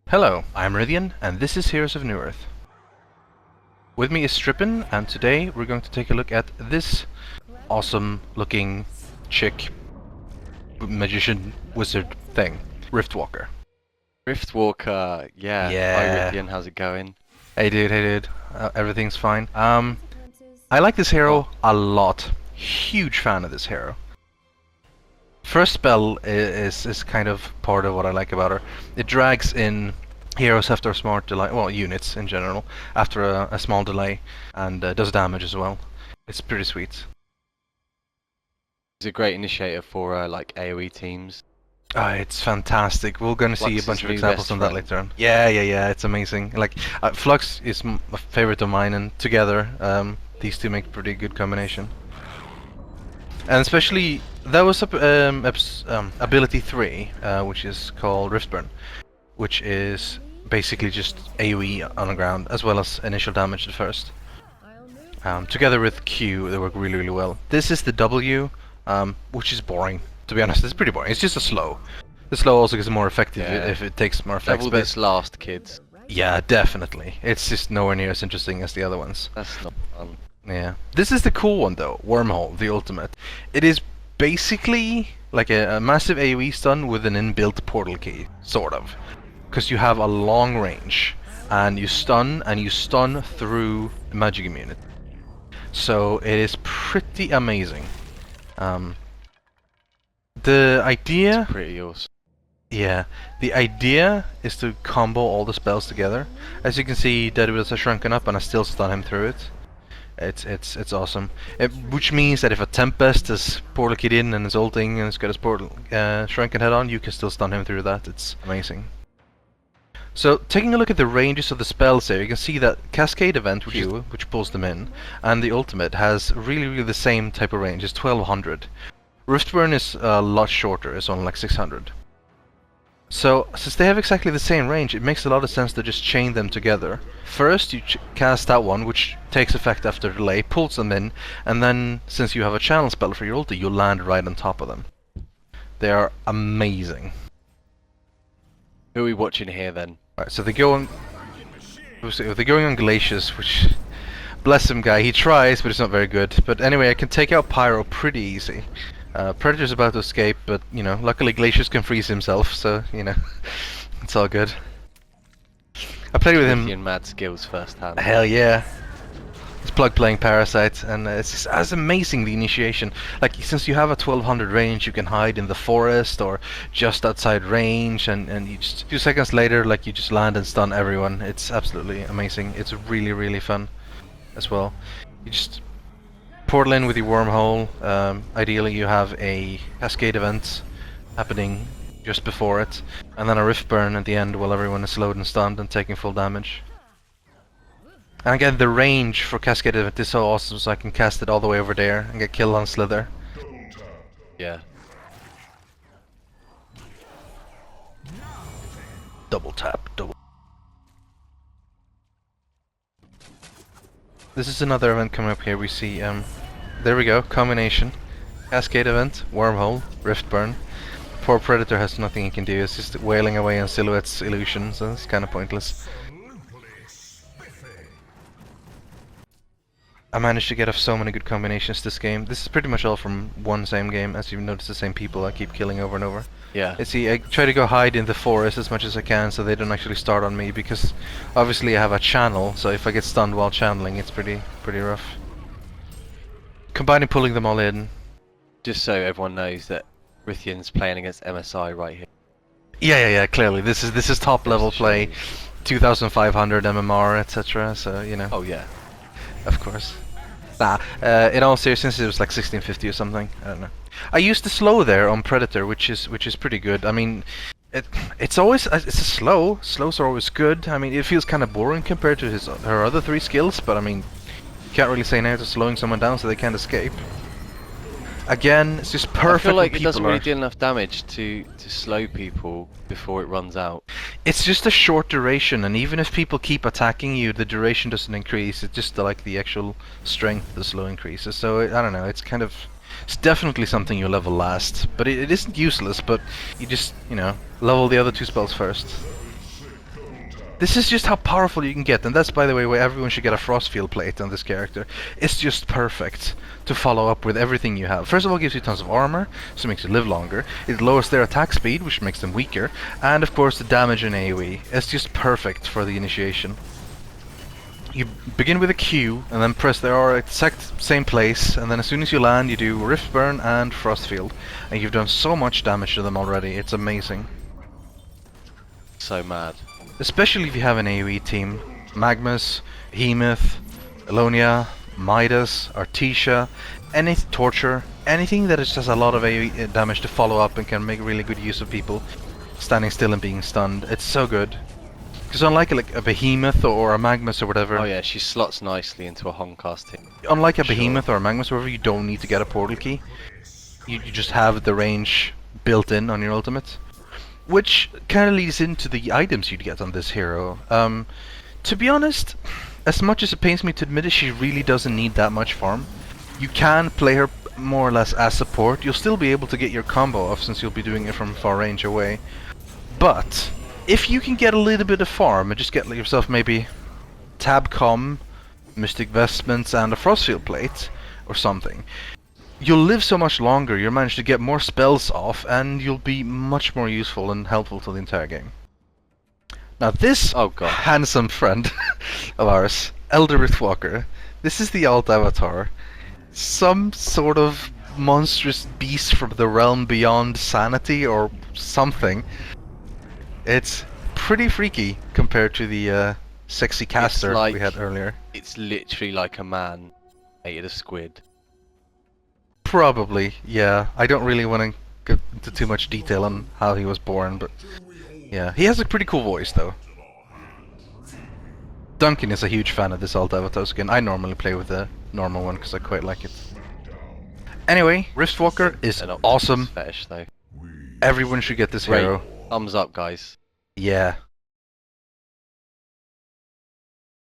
Hello, I'm Rythian, and this is Heroes of Newerth. With me is Strippin, and today we're going to take a look at this awesome looking chick magician wizard thing, Riftwalker. Riftwalker, yeah. Yeah. Hi Rythian, how's it going? Hey dude. Everything's fine. I like this hero a lot. Huge fan of this hero. First spell is kind of part of what I like about her. It drags in heroes after a smart delay, well, units in general, after a small delay, and does damage as well. It's pretty sweet. It's a great initiator for like AoE teams. It's fantastic. We're gonna see a bunch of new examples best on that friend. later on. Yeah, it's amazing. Like, Flux is a favorite of mine, and together, these two make a pretty good combination. And especially, that was ability 3, which is called Riftburn, which is basically just AoE on the ground, as well as initial damage at first. Together with Q, they work really well. This is the W, which is boring. To be honest, it's pretty boring. It's just a slow. The slow also gets more effective if it takes more effects. Double this last, kids. Yeah, definitely. It's just nowhere near as interesting as the other ones. That's not fun. Yeah. This is the cool one though, Wormhole, the ultimate. It is basically like a massive AoE stun with an inbuilt portal key, sort of. Because you have a long range, and you stun through magic immunity. So it is pretty amazing. The idea... It's pretty awesome. Yeah, the idea is to combo all the spells together. As you can see, Deadwheels has shrunken up and I still stun him through it. It's awesome. Which means that if a Tempest is portal keyed in and is ulting and has got his portal shrunken head on, you can still stun him through that. It's amazing. So, taking a look at the ranges of the spells here, you can see that Cascade Event, which pulls them in, and the ultimate has really the same type of range. It's 1200. Riftburn is a lot shorter, it's only like 600. So, since they have exactly the same range, it makes a lot of sense to just chain them together. First, you cast that one, which takes effect after delay, pulls them in, and then, since you have a channel spell for your ulti, you land right on top of them. They are amazing. Who are we watching here then? Right, so they go on... They're going on Glacius, which... Bless him, guy. He tries, but it's not very good. But anyway, I can take out Pyro pretty easy. Predator's about to escape, but, you know, luckily Glacius can freeze himself, so, you know, it's all good. I played with him... Rythian mad skills firsthand. Hell yeah. It's Plug playing Parasite, and it's amazing, the initiation. Like, since you have a 1200 range, you can hide in the forest, or just outside range, and you just... 2 seconds later, like, you just land and stun everyone. It's absolutely amazing. It's really fun as well. You just... portal in with your wormhole. Ideally you have a cascade event happening just before it, and then a rift burn at the end while everyone is slowed and stunned and taking full damage. And again, the range for cascade event is so awesome, so I can cast it all the way over there and get killed on Slither. Yeah. Double tap, double. This is another event coming up here. We see, there we go, combination. Cascade event, wormhole, rift burn. Poor Predator has nothing he can do, it's just wailing away on Silhouette's illusion, so it's kind of pointless. I managed to get off so many good combinations this game. This is pretty much all from one same game, as you've noticed the same people I keep killing over and over. Yeah. You see, I try to go hide in the forest as much as I can so they don't actually start on me, because obviously I have a channel, so if I get stunned while channeling, it's pretty rough. Combining pulling them all in. Just so everyone knows that Rythian's playing against MSI right here. Yeah, clearly. This is top level play, 2500 MMR, etc. So, you know. Oh yeah. Of course. Nah, in all seriousness, it was like 1650 or something. I don't know. I used the slow there on Predator, which is pretty good. I mean, it's always a slow. Slows are always good. I mean, it feels kind of boring compared to her other 3 skills, but I mean, you can't really say no to slowing someone down so they can't escape. Again, it's just perfect. I feel like it doesn't really do enough damage to slow people before it runs out. It's just a short duration, and even if people keep attacking you, the duration doesn't increase. It's just like the actual strength of the slow increases. So I don't know. It's kind of... It's definitely something you level last, but it isn't useless, but you just, you know, level the other 2 spells first. This is just how powerful you can get, and that's, by the way, why everyone should get a Frostfield plate on this character. It's just perfect to follow up with everything you have. First of all, it gives you tons of armor, so it makes you live longer. It lowers their attack speed, which makes them weaker. And, of course, the damage in AoE. It's just perfect for the initiation. You begin with a Q, and then press the R at the exact same place, and then as soon as you land, you do Riftburn and Frostfield. And you've done so much damage to them already, it's amazing. So mad. Especially if you have an AoE team. Magmus, Behemoth, Elonia, Midas, Artesia, any Torture, anything that just has a lot of AoE damage to follow up and can make really good use of people standing still and being stunned. It's so good. Because unlike like a Behemoth or a Magmus or whatever... Oh yeah, she slots nicely into a Honcast team. Unlike a Behemoth or a Magmus or whatever, you don't need to get a portal key. You just have the range built in on your ultimate. Which kind of leads into the items you'd get on this hero. To be honest, as much as it pains me to admit it, she really doesn't need that much farm. You can play her more or less as support. You'll still be able to get your combo off since you'll be doing it from far range away. But if you can get a little bit of farm and just get yourself maybe Tabcom, Mystic Vestments and a Frostfield plate or something, you'll live so much longer, you'll manage to get more spells off, and you'll be much more useful and helpful to the entire game. Now this handsome friend of ours, Elder Riftwalker, this is the alt avatar. Some sort of monstrous beast from the realm beyond sanity or something. It's pretty freaky compared to the sexy caster we had earlier. It's literally like a man ate a squid. Probably, yeah. I don't really want to go into too much detail on how he was born, but yeah. He has a pretty cool voice, though. Duncan is a huge fan of this alt avatar skin. I normally play with the normal one because I quite like it. Anyway, Riftwalker is awesome. Fetish, though. Everyone should get this hero. Thumbs up, guys. Yeah.